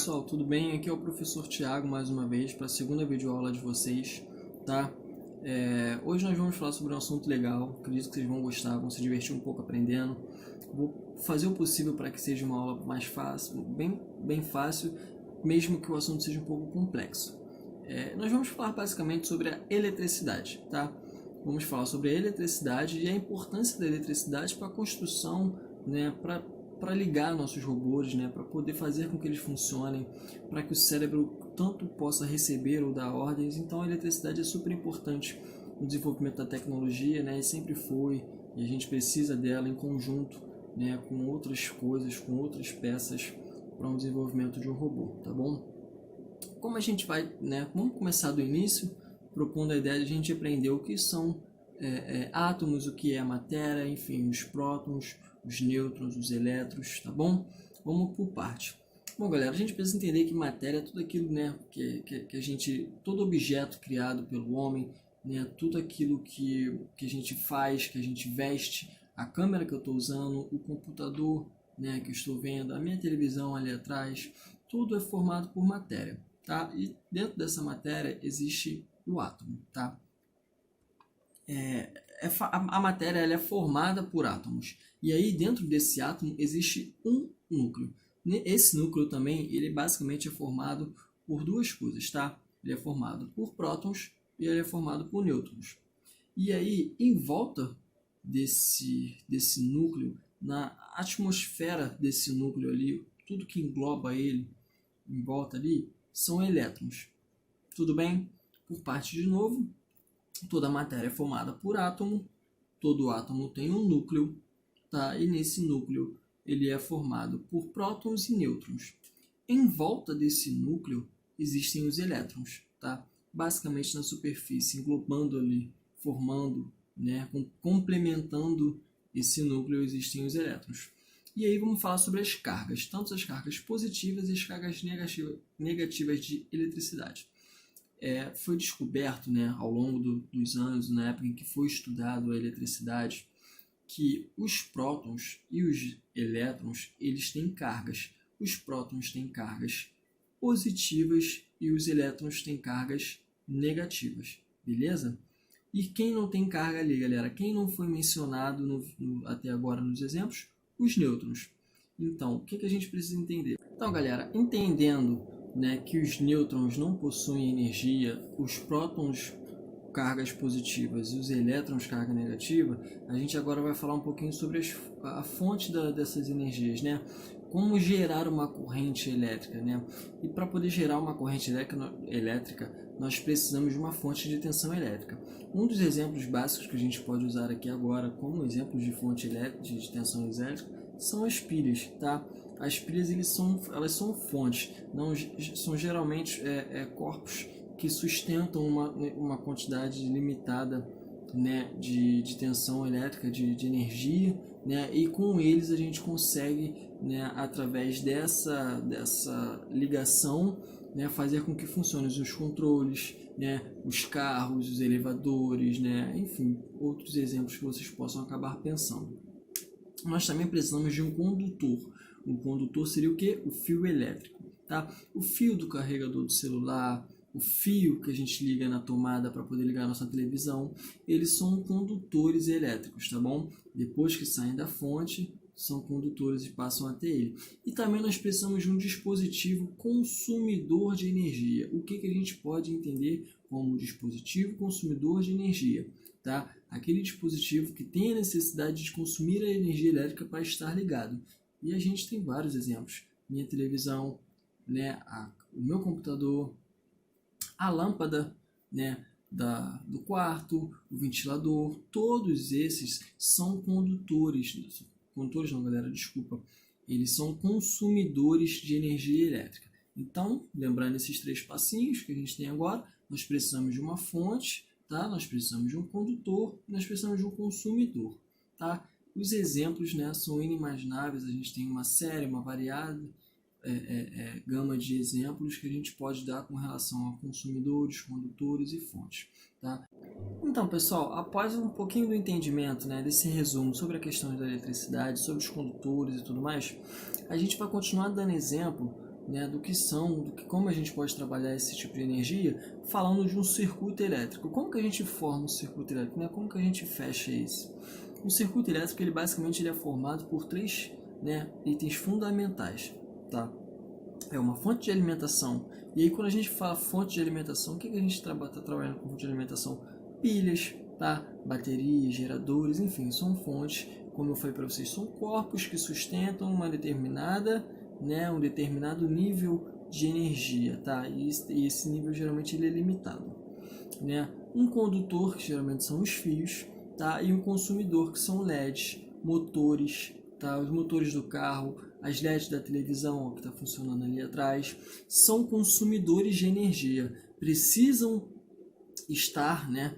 pessoal, tudo bem? Aqui é o professor Thiago mais uma vez para a segunda videoaula de vocês, tá? Hoje nós vamos falar sobre um assunto legal, acredito que vocês vão gostar, vão se divertir um pouco aprendendo. Vou fazer o possível para que seja uma aula mais fácil, bem fácil, mesmo que o assunto seja um pouco complexo. Nós vamos falar basicamente sobre a eletricidade, tá? Vamos falar sobre a eletricidade e a importância da eletricidade para a construção, né, para ligar nossos robôs, né, para poder fazer com que eles funcionem, para que o cérebro tanto possa receber ou dar ordens. Então a eletricidade é super importante no desenvolvimento da tecnologia, né, e sempre foi, e a gente precisa dela em conjunto, né, com outras coisas, com outras peças para um desenvolvimento de um robô, tá bom? Como a gente vai, né, vamos começar do início, propondo a ideia de a gente aprender o que são átomos, o que é matéria, enfim, os prótons, os nêutrons, os elétrons, tá bom? Vamos por parte. Bom, galera, a gente precisa entender que matéria é tudo aquilo, né, que a gente, todo objeto criado pelo homem, né, tudo aquilo que a gente faz, que a gente veste, a câmera que eu estou usando, o computador, né, que eu estou vendo, a minha televisão ali atrás, tudo é formado por matéria, tá? E dentro dessa matéria existe o átomo, tá? A matéria ela é formada por átomos. E aí dentro desse átomo existe um núcleo. Esse núcleo também, ele basicamente é formado por duas coisas, tá? Ele é formado por prótons e ele é formado por nêutrons. E aí, em volta desse núcleo, na atmosfera desse núcleo ali, tudo que engloba ele em volta ali, são elétrons. Tudo bem? Por parte de novo, toda a matéria é formada por átomo, todo átomo tem um núcleo, tá? E nesse núcleo ele é formado por prótons e nêutrons. Em volta desse núcleo existem os elétrons, tá? Basicamente na superfície, englobando ali, formando, né, complementando esse núcleo existem os elétrons. E aí vamos falar sobre as cargas, tanto as cargas positivas e as cargas negativas de eletricidade. Foi descoberto, né, ao longo dos anos, na época em que foi estudado a eletricidade, que os prótons e os elétrons eles têm cargas. Os prótons têm cargas positivas e os elétrons têm cargas negativas, beleza? E quem não tem carga ali, galera? Quem não foi mencionado até agora nos exemplos? Os nêutrons. Então, o que a gente precisa entender? Então, galera, entendendo, né, que os nêutrons não possuem energia, os prótons cargas positivas e os elétrons carga negativa, a gente agora vai falar um pouquinho sobre a fonte dessas energias, né? Como gerar uma corrente elétrica, né? E para poder gerar uma corrente elétrica, nós precisamos de uma fonte de tensão elétrica. Um dos exemplos básicos que a gente pode usar aqui agora como exemplos de fonte de tensão elétrica são as pilhas, tá? As pilhas elas são fontes, não são geralmente corpos que sustentam uma quantidade limitada, né, de tensão elétrica, de energia, né, e com eles a gente consegue, né, através dessa ligação, né, fazer com que funcionem os controles, né, os carros, os elevadores, né, enfim, outros exemplos que vocês possam acabar pensando. Nós também precisamos de um condutor. O condutor seria o que? O fio elétrico, tá? O fio do carregador do celular, o fio que a gente liga na tomada para poder ligar a nossa televisão, eles são condutores elétricos, tá bom? Depois que saem da fonte, são condutores e passam até ele. E também nós precisamos de um dispositivo consumidor de energia. O que a gente pode entender como dispositivo consumidor de energia, tá? Aquele dispositivo que tem a necessidade de consumir a energia elétrica para estar ligado. E a gente tem vários exemplos. Minha televisão, né, o meu computador, a lâmpada, né, do quarto, o ventilador, todos esses são condutores. Condutores não, galera, desculpa. Eles são consumidores de energia elétrica. Então, lembrando esses três passinhos que a gente tem agora, nós precisamos de uma fonte, tá? Nós precisamos de um condutor, nós precisamos de um consumidor, tá? Os exemplos, né, são inimagináveis, a gente tem uma série, uma variada gama de exemplos que a gente pode dar com relação a consumidores, condutores e fontes, tá? Então, pessoal, após um pouquinho do entendimento, né, desse resumo sobre a questão da eletricidade, sobre os condutores e tudo mais, a gente vai continuar dando exemplo né, como a gente pode trabalhar esse tipo de energia, falando de um circuito elétrico. Como que a gente forma um circuito elétrico, né? Como que a gente fecha isso? O circuito elétrico, ele basicamente é formado por três, né, itens fundamentais, tá? É uma fonte de alimentação. E aí, quando a gente fala fonte de alimentação, o que a gente está trabalhando com fonte de alimentação? Pilhas, tá? Baterias, geradores, enfim, são fontes, como eu falei para vocês, são corpos que sustentam uma determinada, né, um determinado nível de energia, tá? E esse nível geralmente ele é limitado, né? Um condutor, que geralmente são os fios, tá? E um consumidor, que são LEDs, motores, tá? Os motores do carro, as LEDs da televisão, ó, que está funcionando ali atrás, são consumidores de energia, precisam estar, né,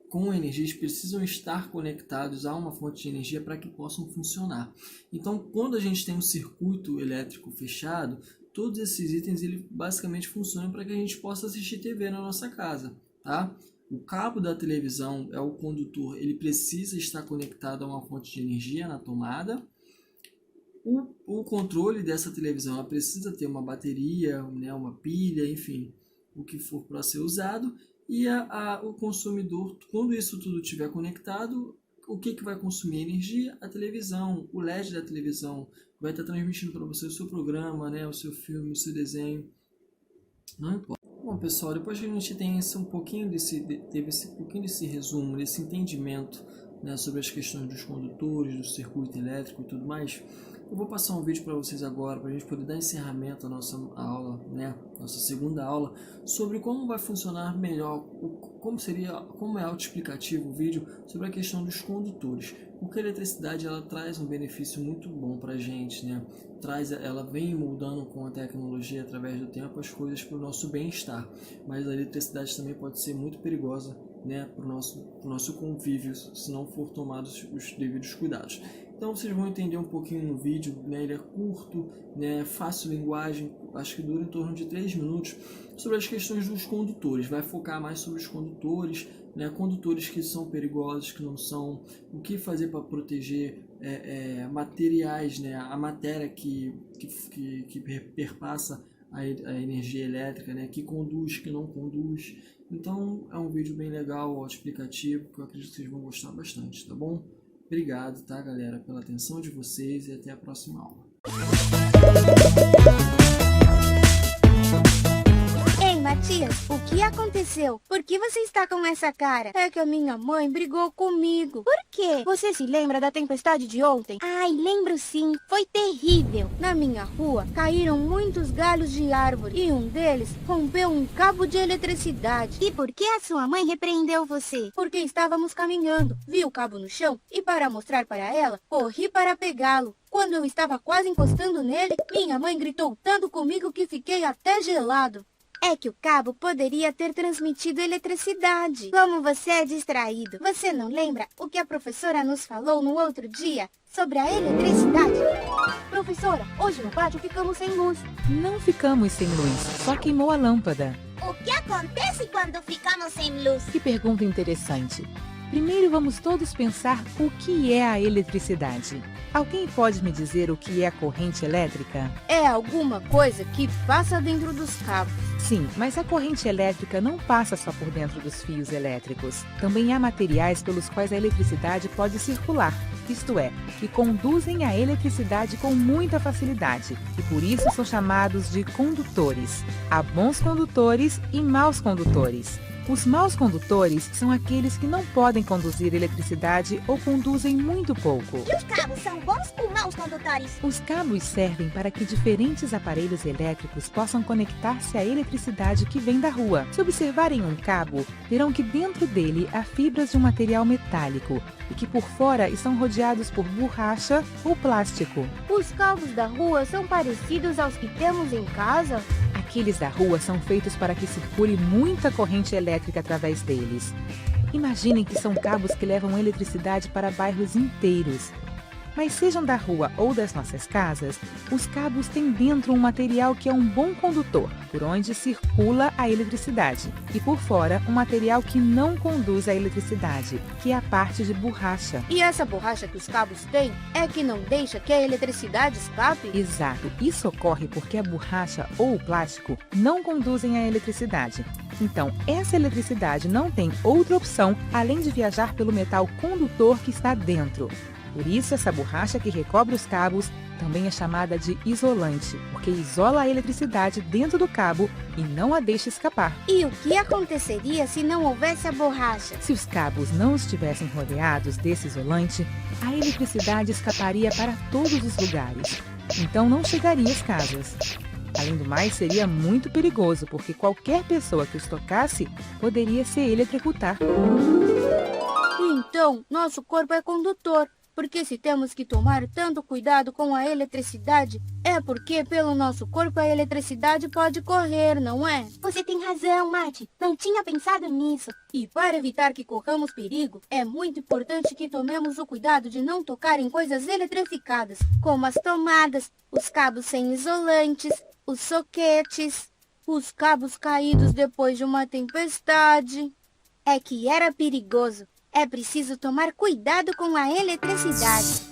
com energias, precisam estar conectados a uma fonte de energia para que possam funcionar. Então, quando a gente tem um circuito elétrico fechado, todos esses itens ele basicamente funcionam para que a gente possa assistir TV na nossa casa, tá? O cabo da televisão é o condutor, ele precisa estar conectado a uma fonte de energia na tomada. O controle dessa televisão ela precisa ter uma bateria, né, uma pilha, enfim, o que for para ser usado. E o consumidor, quando isso tudo estiver conectado, o que vai consumir energia? A televisão, o LED da televisão vai estar transmitindo para você o seu programa, né, o seu filme, o seu desenho, não importa. Bom, pessoal, depois que a gente tem teve esse pouquinho desse resumo, desse entendimento, né, sobre as questões dos condutores, do circuito elétrico e tudo mais, eu vou passar um vídeo para vocês agora, para a gente poder dar encerramento à nossa aula, né, nossa segunda aula, sobre como vai funcionar melhor, como é autoexplicativo o vídeo sobre a questão dos condutores. Porque a eletricidade ela traz um benefício muito bom para a gente, né? Ela vem mudando com a tecnologia através do tempo as coisas para o nosso bem-estar, mas a eletricidade também pode ser muito perigosa, né, para o nosso convívio, se não for tomados os devidos cuidados. Então vocês vão entender um pouquinho no vídeo, né? Ele é curto, né? Fácil linguagem, acho que dura em torno de 3 minutos, sobre as questões dos condutores. Vai focar mais sobre os condutores, né? Condutores que são perigosos, que não são, o que fazer para proteger materiais, né? A matéria que perpassa a energia elétrica, né? Que conduz, que não conduz. Então é um vídeo bem legal, explicativo, que eu acredito que vocês vão gostar bastante, tá bom? Obrigado, tá, galera, pela atenção de vocês e até a próxima aula. Ei, Matias, o que aconteceu? Por que você está com essa cara? É que a minha mãe brigou comigo. Por quê? Você se lembra da tempestade de ontem? Ai, lembro sim. Foi terrível. Na minha rua, caíram muitos galhos de árvore e um deles rompeu um cabo de eletricidade. E por que a sua mãe repreendeu você? Porque estávamos caminhando, vi o cabo no chão e para mostrar para ela, corri para pegá-lo. Quando eu estava quase encostando nele, minha mãe gritou tanto comigo que fiquei até gelado. É que o cabo poderia ter transmitido eletricidade. Como você é distraído. Você não lembra o que a professora nos falou no outro dia sobre a eletricidade? Professora, hoje no pátio ficamos sem luz. Não ficamos sem luz, só queimou a lâmpada. O que acontece quando ficamos sem luz? Que pergunta interessante. Primeiro vamos todos pensar o que é a eletricidade. Alguém pode me dizer o que é a corrente elétrica? É alguma coisa que passa dentro dos cabos. Sim, mas a corrente elétrica não passa só por dentro dos fios elétricos. Também há materiais pelos quais a eletricidade pode circular, isto é, que conduzem a eletricidade com muita facilidade e por isso são chamados de condutores. Há bons condutores e maus condutores. Os maus condutores são aqueles que não podem conduzir eletricidade ou conduzem muito pouco. E os cabos são bons ou maus condutores? Os cabos servem para que diferentes aparelhos elétricos possam conectar-se à eletricidade que vem da rua. Se observarem um cabo, verão que dentro dele há fibras de um material metálico e que por fora estão rodeados por borracha ou plástico. Os cabos da rua são parecidos aos que temos em casa? Aqueles da rua são feitos para que circule muita corrente elétrica através deles. Imaginem que são cabos que levam eletricidade para bairros inteiros. Mas sejam da rua ou das nossas casas, os cabos têm dentro um material que é um bom condutor, por onde circula a eletricidade, e por fora um material que não conduz a eletricidade, que é a parte de borracha. E essa borracha que os cabos têm é que não deixa que a eletricidade escape? Exato, isso ocorre porque a borracha ou o plástico não conduzem a eletricidade. Então, essa eletricidade não tem outra opção além de viajar pelo metal condutor que está dentro. Por isso, essa borracha que recobre os cabos também é chamada de isolante, porque isola a eletricidade dentro do cabo e não a deixa escapar. E o que aconteceria se não houvesse a borracha? Se os cabos não estivessem rodeados desse isolante, a eletricidade escaparia para todos os lugares. Então não chegaria às casas. Além do mais, seria muito perigoso, porque qualquer pessoa que os tocasse poderia se eletrocutar. Então, nosso corpo é condutor. Porque se temos que tomar tanto cuidado com a eletricidade, é porque pelo nosso corpo a eletricidade pode correr, não é? Você tem razão, Mati. Não tinha pensado nisso. E para evitar que corramos perigo, é muito importante que tomemos o cuidado de não tocar em coisas eletrificadas, como as tomadas, os cabos sem isolantes, os soquetes, os cabos caídos depois de uma tempestade. É que era perigoso. É preciso tomar cuidado com a eletricidade.